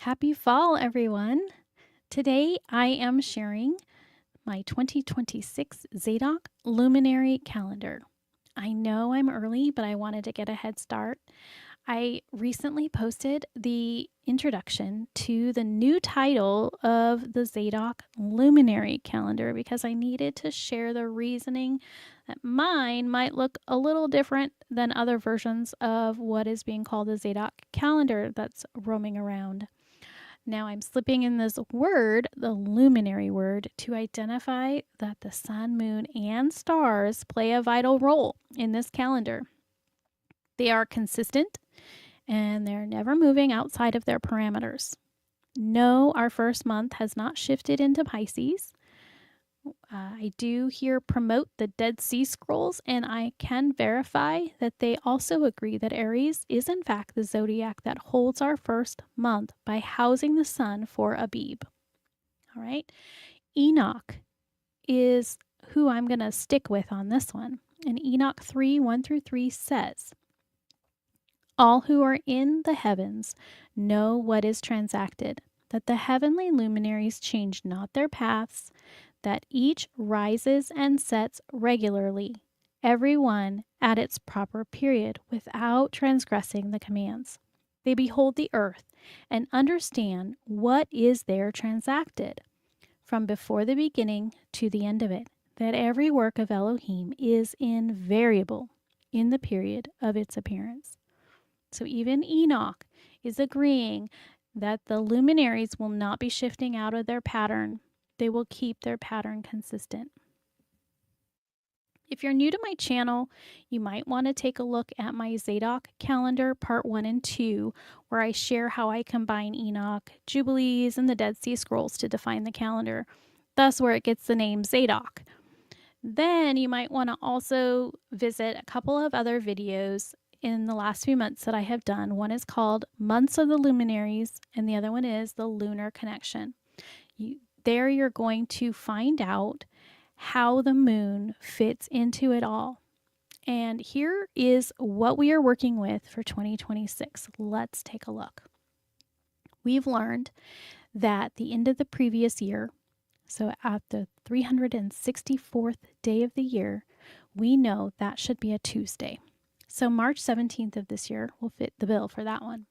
Happy fall, everyone. Today I am sharing my 2026 Zadok Luminary calendar. I know I'm early, but I wanted to get a head start. I recently posted the introduction to the new title of the Zadok Luminary calendar because I needed to share the reasoning that mine might look a little different than other versions of what is being called the Zadok calendar that's roaming around. Now I'm slipping in this word, the luminary word, to identify that the sun, moon, and stars play a vital role in this calendar. They are consistent and they're never moving outside of their parameters. No, our first month has not shifted into Pisces. I do here promote the Dead Sea Scrolls, and I can verify that they also agree that Aries is in fact the zodiac that holds our first month by housing the sun for Abib. All right. Enoch is who I'm going to stick with on this one. And Enoch 3:1-3 says, all who are in the heavens know what is transacted, that the heavenly luminaries change not their paths, that each rises and sets regularly, every one at its proper period, without transgressing the commands. They behold the earth and understand what is there transacted, from before the beginning to the end of it, that every work of Elohim is invariable in the period of its appearance. So even Enoch is agreeing that the luminaries will not be shifting out of their pattern. They will keep their pattern consistent. If you're new to my channel, you might want to take a look at my Zadok calendar part 1 and 2, where I share how I combine Enoch, Jubilees, and the Dead Sea Scrolls to define the calendar. Thus where it gets the name Zadok. Then you might want to also visit a couple of other videos in the last few months that I have done. One is called Months of the Luminaries, and the other one is the Lunar Connection. There you're going to find out how the moon fits into it all. And here is what we are working with for 2026. Let's take a look. We've learned that the end of the previous year, so at the 364th day of the year, we know that should be a Tuesday. So March 17th of this year will fit the bill for that one.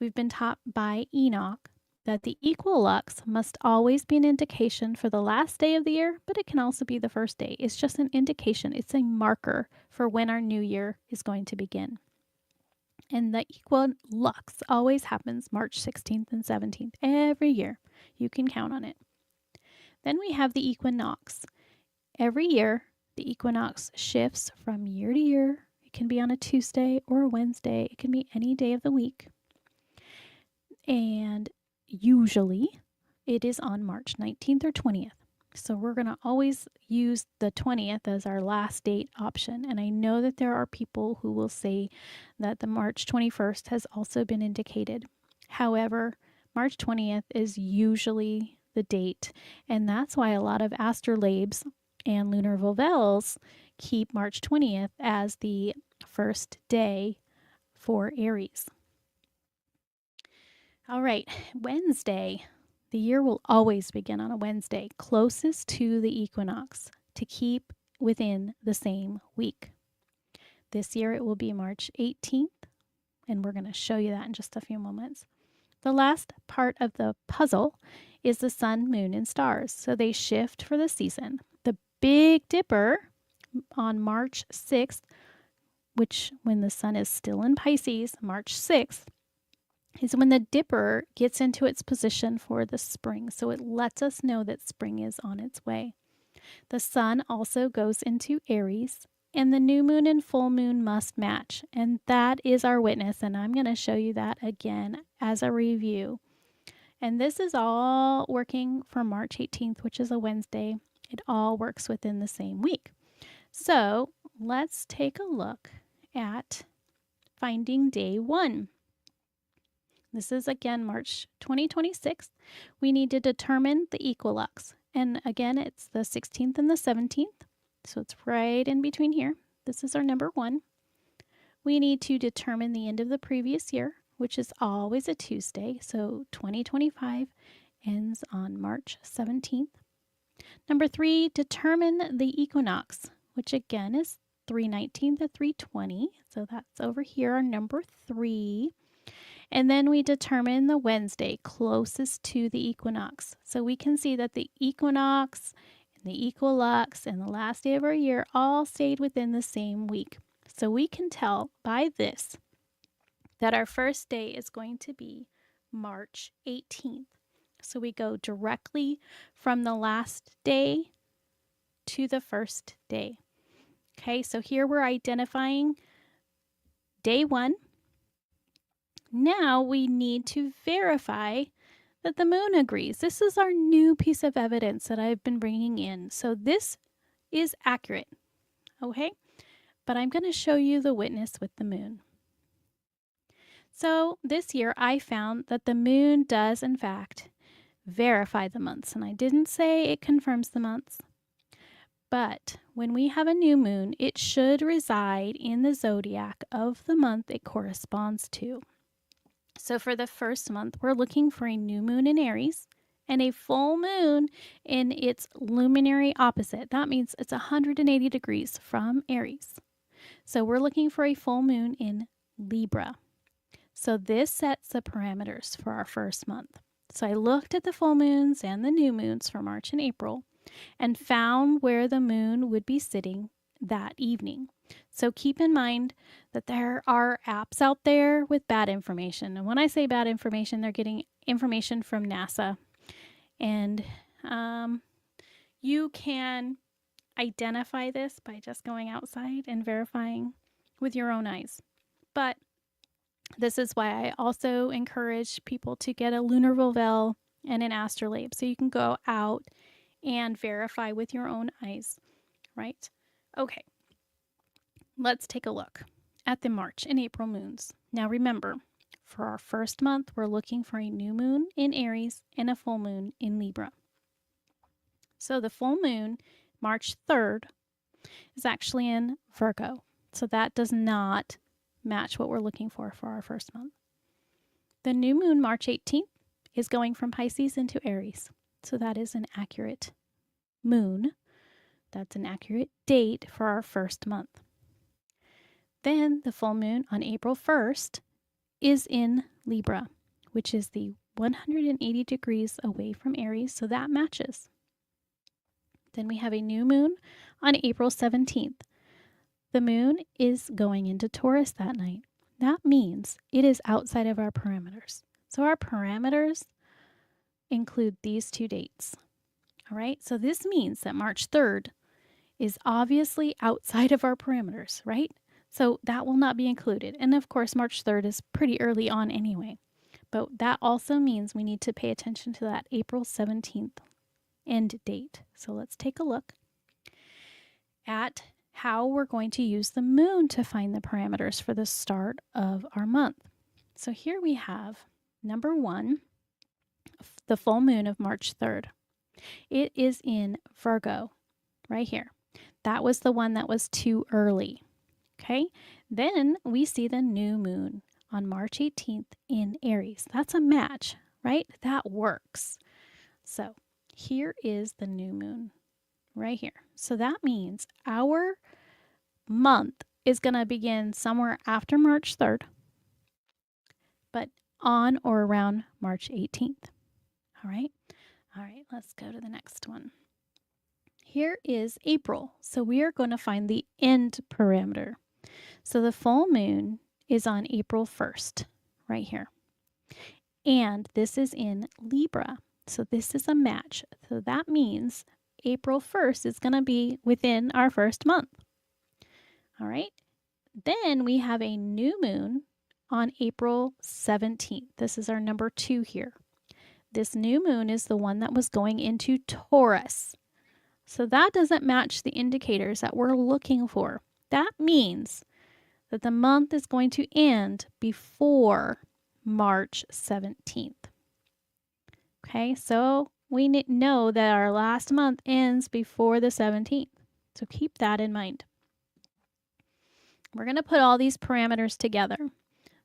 We've been taught by Enoch that the equilux must always be an indication for the last day of the year, but it can also be the first day. It's just an indication. It's a marker for when our new year is going to begin. And the equilux always happens March 16th and 17th every year. You can count on it. Then we have the equinox. Every year, the equinox shifts from year to year. It can be on a Tuesday or a Wednesday. It can be any day of the week. And usually it is on March 19th or 20th. So we're going to always use the 20th as our last date option. And I know that there are people who will say that the March 21st has also been indicated. However, March 20th is usually the date. And that's why a lot of astrolabes and lunar volvels keep March 20th as the first day for Aries. All right, Wednesday. The year will always begin on a Wednesday, closest to the equinox, to keep within the same week. This year it will be March 18th, and we're going to show you that in just a few moments. The last part of the puzzle is the sun, moon, and stars, so they shift for the season. The Big Dipper on March 6th, which when the sun is still in Pisces, March 6th, is when the dipper gets into its position for the spring. So it lets us know that spring is on its way. The sun also goes into Aries, and the new moon and full moon must match. And that is our witness. And I'm going to show you that again as a review. And this is all working for March 18th, which is a Wednesday. It all works within the same week. So let's take a look at finding day 1. This is again March 2026. We need to determine the equilux. And again, it's the 16th and the 17th. So it's right in between here. This is our number 1. We need to determine the end of the previous year, which is always a Tuesday. So 2025 ends on March 17th. Number 3, determine the equinox, which again is 319 to 320. So that's over here on number 3. And then we determine the Wednesday closest to the equinox. So we can see that the equinox and the equilux and the last day of our year all stayed within the same week. So we can tell by this that our first day is going to be March 18th. So we go directly from the last day to the first day. Okay, so here we're identifying day 1. Now we need to verify that the moon agrees. This is our new piece of evidence that I've been bringing in. So this is accurate, okay? But I'm going to show you the witness with the moon. So this year I found that the moon does in fact verify the months. And I didn't say it confirms the months. But when we have a new moon, it should reside in the zodiac of the month it corresponds to. So for the first month, we're looking for a new moon in Aries and a full moon in its luminary opposite. That means it's 180 degrees from Aries. So we're looking for a full moon in Libra. So this sets the parameters for our first month. So I looked at the full moons and the new moons for March and April and found where the moon would be sitting that evening. So keep in mind that there are apps out there with bad information. And when I say bad information, they're getting information from NASA. And you can identify this by just going outside and verifying with your own eyes. But this is why I also encourage people to get a lunar Volvel and an astrolabe so you can go out and verify with your own eyes, right? Okay, let's take a look at the March and April moons. Now remember, for our first month, we're looking for a new moon in Aries and a full moon in Libra. So the full moon, March 3rd, is actually in Virgo. So that does not match what we're looking for our first month. The new moon, March 18th, is going from Pisces into Aries. So that is an accurate moon. That's an accurate date for our first month. Then the full moon on April 1st is in Libra, which is the 180 degrees away from Aries, so that matches. Then we have a new moon on April 17th. The moon is going into Taurus that night. That means it is outside of our parameters. So our parameters include these 2 dates. All right, so this means that March 3rd is obviously outside of our parameters, right? So that will not be included. And of course, March 3rd is pretty early on anyway. But that also means we need to pay attention to that April 17th end date. So let's take a look at how we're going to use the moon to find the parameters for the start of our month. So here we have number 1, the full moon of March 3rd. It is in Virgo, right here. That was the one that was too early. Okay, then we see the new moon on March 18th in Aries. That's a match, right? That works. So here is the new moon right here. So that means our month is going to begin somewhere after March 3rd, but on or around March 18th. All right, let's go to the next one. Here is April. So we are going to find the end parameter. So the full moon is on April 1st, right here. And this is in Libra. So this is a match. So that means April 1st is going to be within our first month. All right. Then we have a new moon on April 17th. This is our number 2 here. This new moon is the one that was going into Taurus. So that doesn't match the indicators that we're looking for. That means that the month is going to end before March 17th. Okay, so we know that our last month ends before the 17th. So keep that in mind. We're going to put all these parameters together.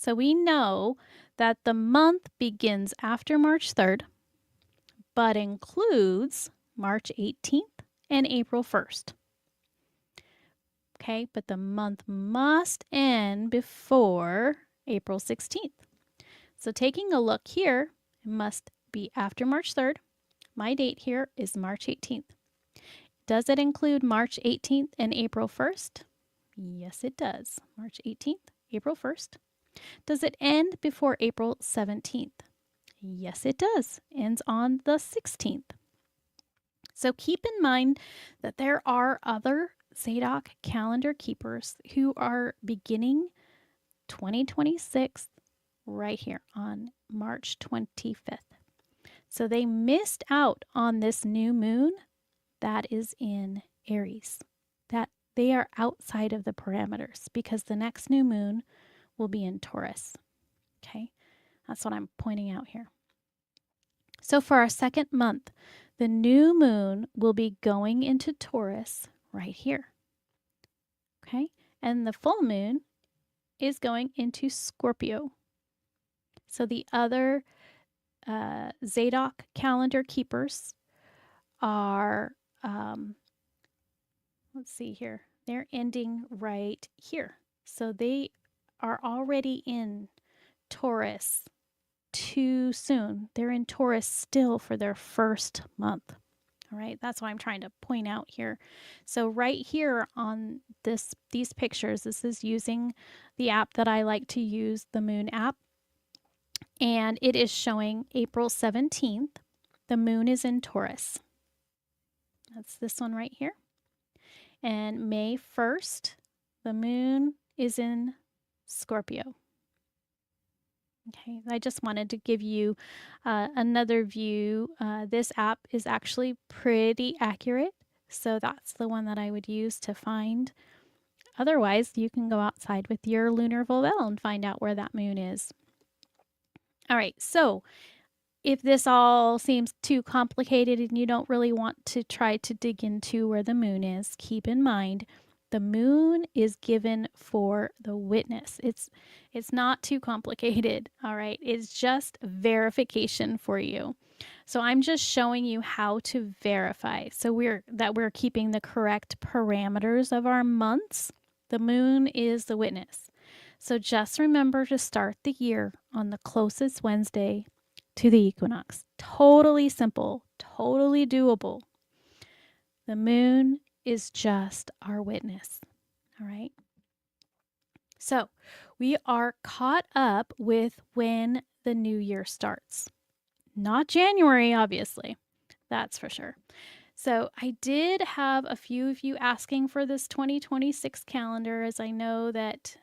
So we know that the month begins after March 3rd, but includes March 18th and April 1st. Okay, but the month must end before April 16th. So taking a look here, it must be after March 3rd. My date here is March 18th. Does it include March 18th and April 1st? Yes, it does. March 18th, April 1st. Does it end before April 17th? Yes, it does. Ends on the 16th. So keep in mind that there are other Zadok calendar keepers who are beginning 2026 right here on March 25th. So they missed out on this new moon that is in Aries. That they are outside of the parameters because the next new moon will be in Taurus. Okay, that's what I'm pointing out here. So for our second month, the new moon will be going into Taurus right here. Okay, and the full moon is going into Scorpio. So the other Zadok calendar keepers are, let's see here, they're ending right here. So they are already in Taurus too soon. They're in Taurus still for their first month. All right, that's what I'm trying to point out here. So right here on these pictures, this is using the app that I like to use, the Moon app. And it is showing April 17th. The moon is in Taurus. That's this one right here. And May 1st, the moon is in Scorpio. Okay, I just wanted to give you another view. This app is actually pretty accurate, so that's the one that I would use to find. Otherwise, you can go outside with your lunar volvel and find out where that moon is. All right, so if this all seems too complicated and you don't really want to try to dig into where the moon is, keep in mind the moon is given for the witness. It's not too complicated, all right? It's just verification for you. So I'm just showing you how to verify. So we're keeping the correct parameters of our months. The moon is the witness. So just remember to start the year on the closest Wednesday to the equinox. Totally simple, totally doable. The moon is just our witness. All right. So we are caught up with when the new year starts. Not January, obviously. That's for sure. So I did have a few of you asking for this 2026 calendar, as I know that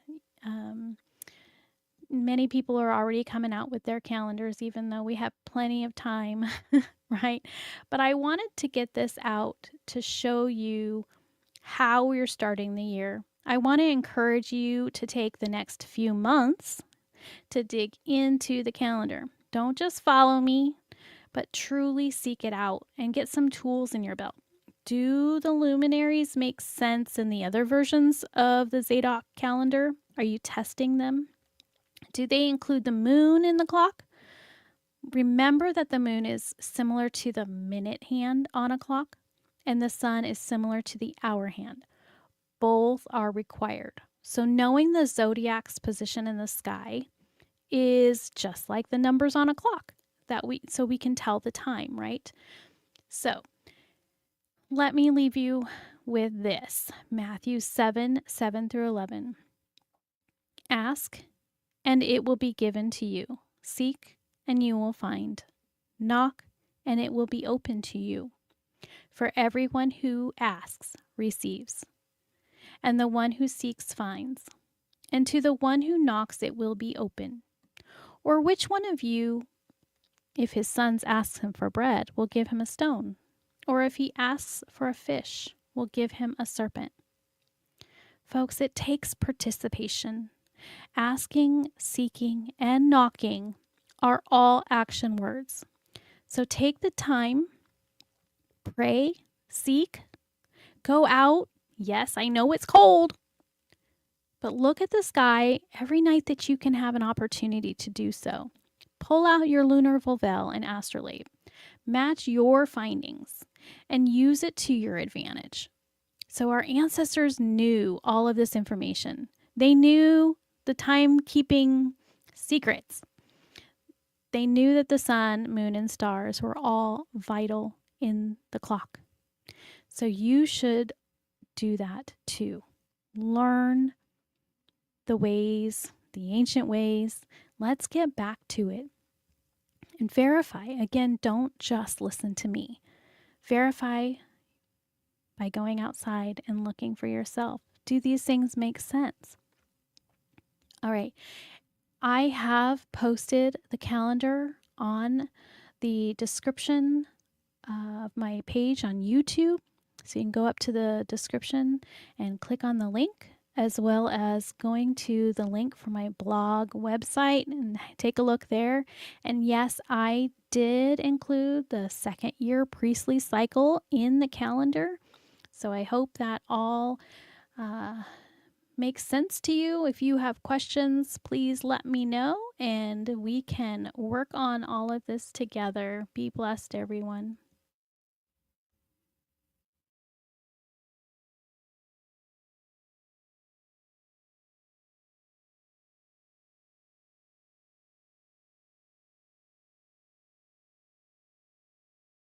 many people are already coming out with their calendars, even though we have plenty of time, right? But I wanted to get this out to show you how we're starting the year. I want to encourage you to take the next few months to dig into the calendar. Don't just follow me, but truly seek it out and get some tools in your belt. Do the luminaries make sense in the other versions of the Zadok calendar? Are you testing them? Do they include the moon in the clock? Remember that the moon is similar to the minute hand on a clock, and the sun is similar to the hour hand. Both are required. So knowing the zodiac's position in the sky is just like the numbers on a clock so we can tell the time, right? So let me leave you with this. Matthew 7 through 11. Ask, and it will be given to you. Seek, and you will find. Knock, and it will be open to you. For everyone who asks receives, and the one who seeks finds, and to the one who knocks it will be open. Or which one of you, if his sons ask him for bread, will give him a stone? Or if he asks for a fish, will give him a serpent? Folks, it takes participation. Asking, seeking, and knocking are all action words. So take the time, pray, seek, go out. Yes, I know it's cold. But look at the sky every night that you can have an opportunity to do so. Pull out your lunar volvelle and astrolabe. Match your findings and use it to your advantage. So our ancestors knew all of this information. They knew the timekeeping secrets. They knew that the sun, moon, and stars were all vital in the clock. So you should do that too. Learn the ways, the ancient ways. Let's get back to it and verify. Again, don't just listen to me. Verify by going outside and looking for yourself. Do these things make sense? All right. I have posted the calendar on the description of my page on YouTube. So you can go up to the description and click on the link, as well as going to the link for my blog website and take a look there. And yes, I did include the second year priestly cycle in the calendar. So I hope that all makes sense to you. If you have questions, please let me know and we can work on all of this together. Be blessed, everyone.